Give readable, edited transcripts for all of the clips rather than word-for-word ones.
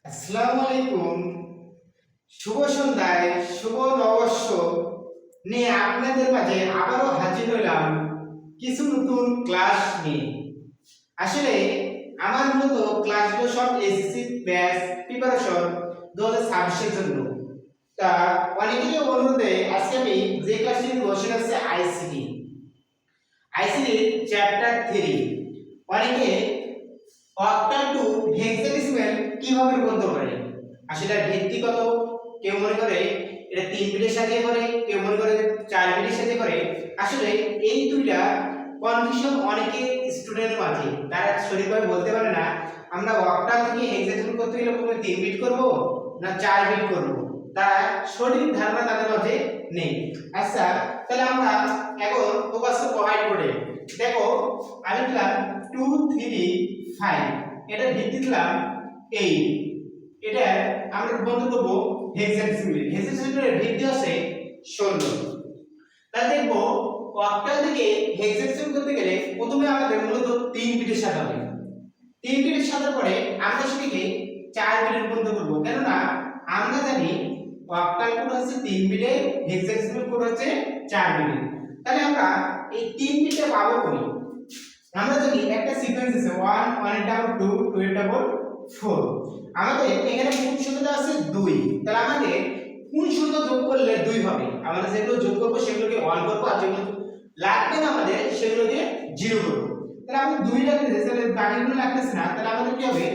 আসসালামু আলাইকুম। শুভ সন্ধ্যায় শুভ নববর্ষ নিয়ে আপনাদের মাঝে আবারও হাজির হলাম কিছু নতুন ক্লাস নিয়ে। আসলে আমার মূলত ক্লাসগুলো সব এসএসসি ব্যাচ প্রিপারেশন 2026 এর জন্য। তা অনেকেরই অনুরোধে আজকে আমি যে ক্লাসটি নিব সেটা হচ্ছে আইসিটি চ্যাপ্টার 3। অনেকে অক্টাল টু হেক্সাডেসিমাল কিভাবে রূপান্তর করে, আসলে ভিত্তিগত কেউ মনে করে এটা 3 বিটের সাথে করে, কেউ মনে করে 4 বিটের সাথে করে। আসলে এই দুইটা কনফিউশন অনেকে স্টুডেন্টের মাঝে, তারা সঠিকভাবে বলতে পারে না আমরা অক্টাল থেকে হেক্সাডেসিমাল করতে গেলে প্রথমে 3 বিট করব না 4 বিট করব, তার সঠিক ধারণা তাদের মাঝে নেই। আচ্ছা, তাহলে আমরা এখন ফোকাস প্রোভাইড করে দেখো, আমি দিলাম 2 3 5, এটা ভিত্তি দিলাম 8, এটা আমরা রূপান্তর করব হেক্সাডেসিমালে। হেক্সাডেসিমালের ভিত্তি আছে 16। তাহলে দেখবো অক্টাল থেকে হেক্সাডেসিমাল করতে গেলে প্রথমে আমাদের মূলত 3 বিটের সাথে হবে। 3 বিটের সাথে পরে আমরা সেটাকে 4 বিটে রূপান্তর করব, কেননা আমরা জানি অক্টাল কোড হচ্ছে 3 বিটে, হেক্সাডেসিমাল কোড হচ্ছে 4 বিটে। তাহলে আমরা এই 3 বিটে পাবো কই? আমরা জানি একটা সিকোয়েন্স আছে 1 1 এর ডাবল 2 2 এর ডাবল 4। আমাদের এখানে কোন সংখ্যাটা আছে 2, তাহলে আমাদের কোন সংখ্যা যোগ করলে 2 হবে? আমরা যেগুলো যোগ করব সেগুলোকে 1 করব, আর যেগুলো লাগবে না আমাদের সেগুলোকে 0 করব। তাহলে আমি 2 লাগতেছে, তাহলে বাকিগুলো লাগতেছে না, তাহলে আমাদের কি হবে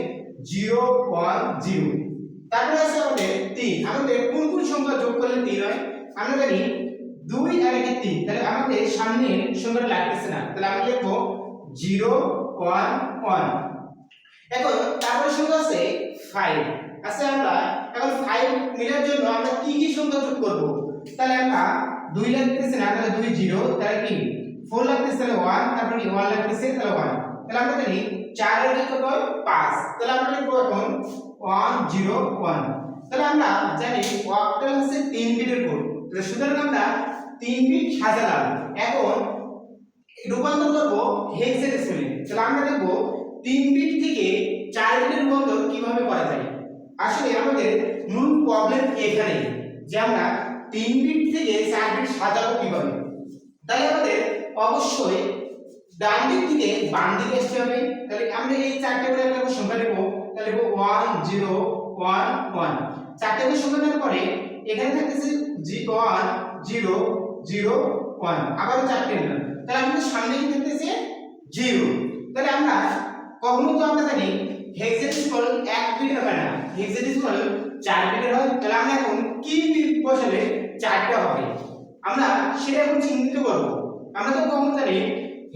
0 1 0। তারপরে আছে আমাদের 3, আমাদের কোন কোন সংখ্যা যোগ করলে 3 হয়? আমরা জানি 2 আর 1 3, তাহলে আমাদের সামনে সংখ্যাটা লাগতেছে না, তাহলে আমরা লিখব 0 1 1। এখন তারপরে সংখ্যা আছে 5। আচ্ছা, আমরা এখন 5 মিলার জন্য আমরা কি কি সংখ্যা যোগ করব? তাহলে আমরা 2 লাগতেছে না, তাহলে 2 0, তাহলে কি 4 লাগতেছে, তাহলে 1, তারপরে 1 লাগতেছে, তাহলে 1। তাহলে আমরা জানি 4 এর কত হয় 5, তাহলে আমরা লিখব এখন 1 0 1। তাহলে আমরা জানি অক্টাল হচ্ছে 3 বিটের কোড, তাহলে সুতরাং আমরা 3 বিট সাজালাম। এখন রূপান্তর করব হেক্সাডেসিমালে। তাহলে আমরা দেখব 3 বিট থেকে 4 বিটের রূপান্তর কিভাবে করা যায়। আসলে আমাদের মূল প্রবলেম এখানে যে আমরা 3 বিট থেকে 4 বিট সাজাবো কিভাবে। তাহলে আমাদের অবশ্যই ডান দিক থেকে বাম দিকে আসতে হবে। তাহলে আমরা এই চারটে করে একটা সংখ্যা নেব, তাহলে লিখব 1 0 1 1। চারটে করে সংখ্যা নেওয়ার পরে এখানে থাকতেছে 1 0 0 1, আবারও চারটে নিলাম, তাহলে আমাদের সামনে কি থাকতেছে 0। তাহলে আমরা কখনো তো আমরা জানি হেক্সাডেসিমাল 1 বিটের হয় না, হেক্সাডেসিমাল 4 বিটের হয়। তাহলে আমরা এখন কি বিট বসালে 4টা হবে আমরা সেটা এখন চিহ্নিত করব। আমরা তো কখনো জানি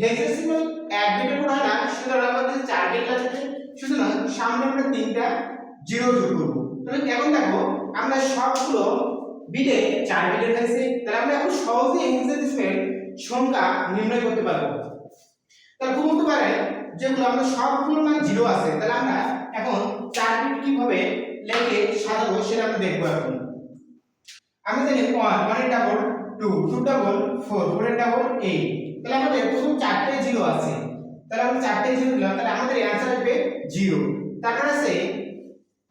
হেক্সাডেসিমাল 1 বিটের কোড হয় না, সুতরাং আমাদের 4 বিট লাগবে, সুতরাং সামনে আমরা 3টা 0 যোগ করব। তাহলে এখন দেখো আমরা সবগুলো বিটে 4 বিটের হয়েছে, তাহলে আমরা এখন সহজেই হেক্সাডেসিমাল সংখ্যা নির্ণয় করতে পারবো। তাহলে খুব হতে পারে যেগুলো আমরা সবগুলো মানে 0 আছে, তাহলে আমরা এখন 4 বিট কিভাবে লিখে সাজাবো সেটা আমরা দেখব। এখন আমরা জানি 1 1 এর ডাবল 2 2 ডাবল 4 4 এর ডাবল 8, তাহলে আমাদের প্রথম চারটে 0 আছে, তাহলে আমরা চারটে 0 দিলাম, তাহলে আমাদের অ্যানসার আসবে 0। তারপর আছে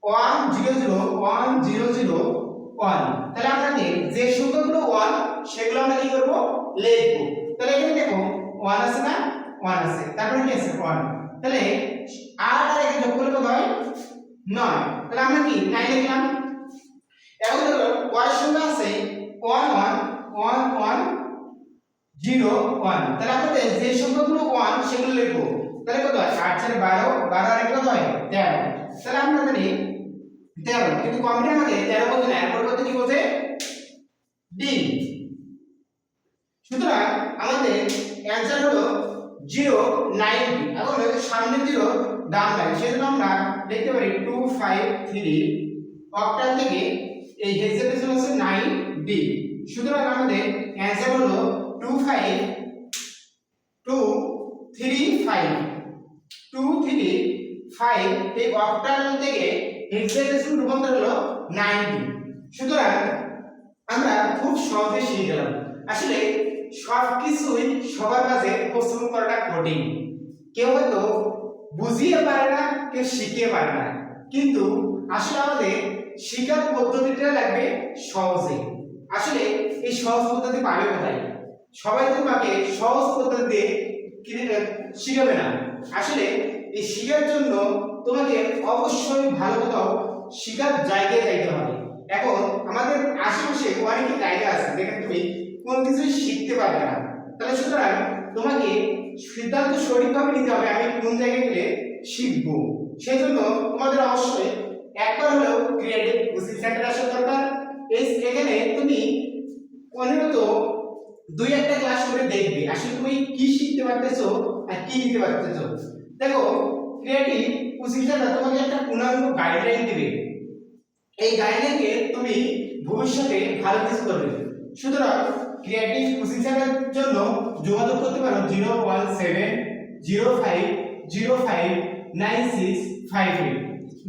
1 0 0 1 0 0 1, তাহলে আমরা যে সংখ্যাগুলো 1 সেগুলো আমরা কি করব লিখব। তাহলে এখানে দেখো 1 আছে না, 1 আছে, তারপরে কি আছে 1, তাহলে 8 আর 1 যোগ করলে কত হয় 9, তাহলে আমরা কি 9 লিখলাম। এখন দেখো পরের সংখ্যা আছে 1 1 1 1 0 1, তাহলে আমাদের যে সংখ্যাগুলো 1 সেগুলো লিখব। তাহলে কত হয় 8 4 12 12 আর 1 কত হয় 13, তাহলে আমরা জানি 13, কিন্তু কমপ্লিট আমাদের 13 বলতে না, এর পরিবর্তে কি বলছে d। সুতরাং আমাদের অ্যানসার হলো 0 9 d। এখন সামনে 0 ডান লাগে, সেজন্য আমরা লিখতে পারি 2 5 3। অক্টাল থেকে এই হেক্সাডেসিমাল হচ্ছে 9 d, সুতরাং আমাদের অ্যানসার হলো 2 5 2 3 5 2 3 5। এই অক্টাল থেকে হেক্সাডেসিমাল রূপান্তর হলো 9d। সুতরাং আমরা খুব সহজে শিখে গেলাম। আসলে সবকিছুই সবার কাছে উপস্থাপন করাটা কঠিন, কেউ হয়তো বুঝিয়ে পারে না, কেউ শিখিয়ে পারে না। কিন্তু আসলে আমাদের শেখার পদ্ধতিটা লাগবে সহজে। আসলে এই সহজ পদ্ধতি পাবে কোথায়? সবাই তোমাকে সহজ পদ্ধতিতে শিখাবে না। আসলে এই শেখার জন্য তোমাকে অবশ্যই ভালো কোথাও শেখার জায়গায় যাইতে হবে। এখন আমাদের আশেপাশে অনেক জায়গা আছে যেখানে তুমি কোনো কিছু শিখতে পারবে না। তাহলে সুতরাং তোমাকে সিদ্ধান্ত সঠিকভাবে নিতে হবে আমি কোন জায়গায় গেলে শিখবো। সেজন্য তোমাদের অবশ্যই একবার হলেও ক্রিয়েটিভ কোচিং সেন্টার আসা দরকার। এখানে তুমি অন্তত 2-1টা ক্লাস করে দেখবে আসলে তুমি কি শিখতে পারতেছো আর কি নিতে পারতেছো। দেখো, ক্রিয়েটিভ কোচিং সেন্টার তোমাকে একটা পূর্ণাঙ্গ গাইডলাইন দিবে। এই গাইডলাইনকে তুমি ভবিষ্যতে ভালো কিছু করবে। সুতরাং ক্রিয়েটিভ কোচিং সেন্টারের জন্য যোগাযোগ করতে পারো 01705059658।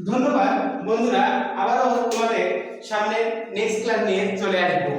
ধন্যবাদ বন্ধুরা, আবারও তোমাদের সামনে নেক্সট ক্লাস নিয়ে চলে আসবো।